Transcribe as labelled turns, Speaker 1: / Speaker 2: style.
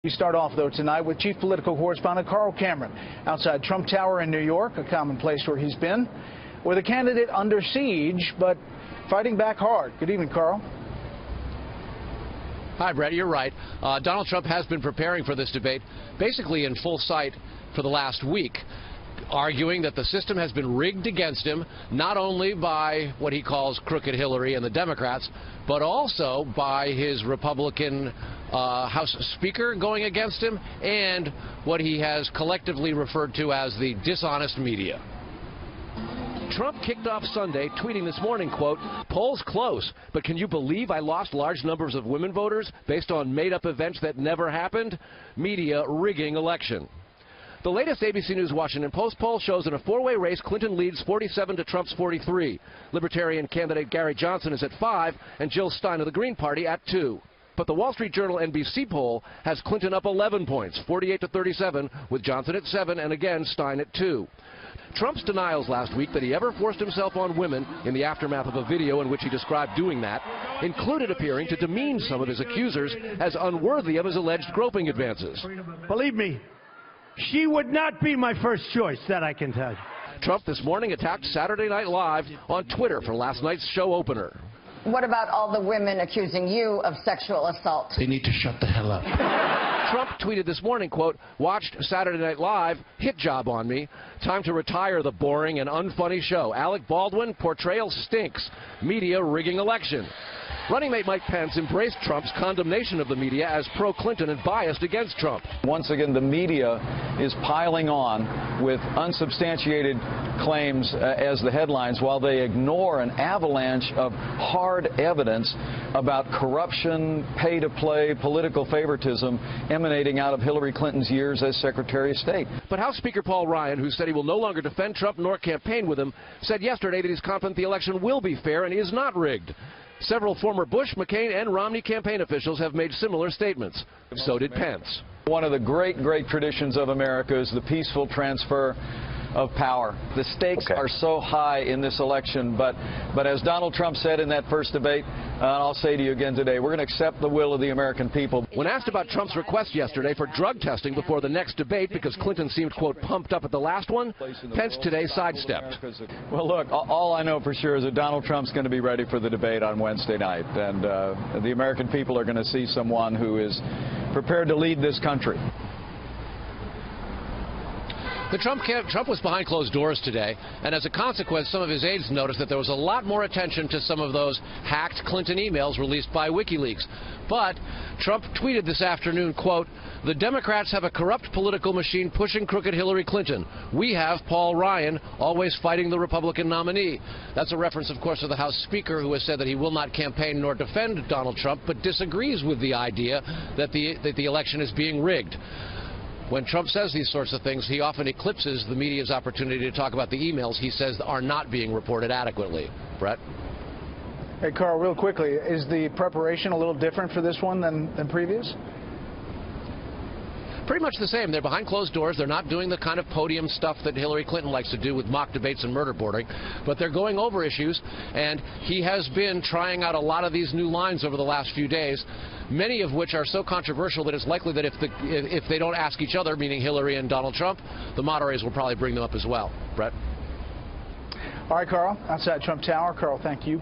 Speaker 1: We start off, though, tonight with chief political correspondent Carl Cameron outside Trump Tower in New York, a common place where he's been, with a candidate under siege, but fighting back hard. Good evening, Carl.
Speaker 2: Hi, Brett. You're right. Donald Trump has been preparing for this debate basically in full sight for the last week, arguing that the system has been rigged against him, not only by what he calls crooked Hillary and the Democrats, but also by his Republican House Speaker going against him and what he has collectively referred to as the dishonest media. Trump kicked off Sunday, tweeting this morning, quote, "Polls close, but can you believe I lost large numbers of women voters based on made-up events that never happened? Media rigging election." The latest ABC News Washington Post poll shows in a four-way race, Clinton leads 47 to Trump's 43. Libertarian candidate Gary Johnson is at 5, and Jill Stein of the Green Party at 2. But the Wall Street Journal NBC poll has Clinton up 11 points, 48 to 37, with Johnson at 7 and again Stein at 2. Trump's denials last week that he ever forced himself on women in the aftermath of a video in which he described doing that included appearing to demean some of his accusers as unworthy of his alleged groping advances.
Speaker 3: Believe me, she would not be my first choice, that I can tell you.
Speaker 2: Trump this morning attacked Saturday Night Live on Twitter for last night's show opener.
Speaker 4: What about all the women accusing you of sexual assault?
Speaker 3: They need to shut the hell up.
Speaker 2: Trump tweeted this morning, quote, "Watched Saturday Night Live, hit job on me. Time to retire the boring and unfunny show. Alec Baldwin, portrayal stinks. Media rigging election." Running mate Mike Pence embraced Trump's condemnation of the media as pro-Clinton and biased against Trump.
Speaker 5: Once again, the media is piling on with unsubstantiated claims as the headlines, while they ignore an avalanche of hard evidence about corruption, pay-to-play, political favoritism emanating out of Hillary Clinton's years as Secretary of State.
Speaker 2: But House Speaker Paul Ryan, who said he will no longer defend Trump nor campaign with him, said yesterday that he's confident the election will be fair and is not rigged. Several former Bush, McCain, and Romney campaign officials have made similar statements. So did Pence.
Speaker 5: One of the great traditions of America is the peaceful transfer of power. The stakes are so high in this election, but as Donald Trump said in that first debate, and I'll say to you again today, we're going to accept the will of the American people.
Speaker 2: When asked about Trump's request yesterday for drug testing before the next debate because Clinton seemed, quote, pumped up at the last one, Pence today sidestepped.
Speaker 5: Well, look, all I know for sure is that Donald Trump's going to be ready for the debate on Wednesday night, and the American people are going to see someone who is prepared to lead this country.
Speaker 2: Trump was behind closed doors today, and as a consequence, some of his aides noticed that there was a lot more attention to some of those hacked Clinton emails released by WikiLeaks. But Trump tweeted this afternoon, quote, "The Democrats have a corrupt political machine pushing crooked Hillary Clinton. We have Paul Ryan, always fighting the Republican nominee." That's a reference, of course, to the House Speaker, who has said that he will not campaign nor defend Donald Trump, but disagrees with the idea that the election is being rigged. When Trump says these sorts of things, he often eclipses the media's opportunity to talk about the emails he says are not being reported adequately. Brett?
Speaker 1: Hey, Carl, real quickly, is the preparation a little different for this one than previous?
Speaker 2: Pretty much the same. They're behind closed doors. They're not doing the kind of podium stuff that Hillary Clinton likes to do with mock debates and murder boarding, but they're going over issues, and he has been trying out a lot of these new lines over the last few days, many of which are so controversial that it's likely that if they don't ask each other, meaning Hillary and Donald Trump, the moderators will probably bring them up as well. Brett?
Speaker 1: All right, Carl, outside Trump Tower. Carl, thank you.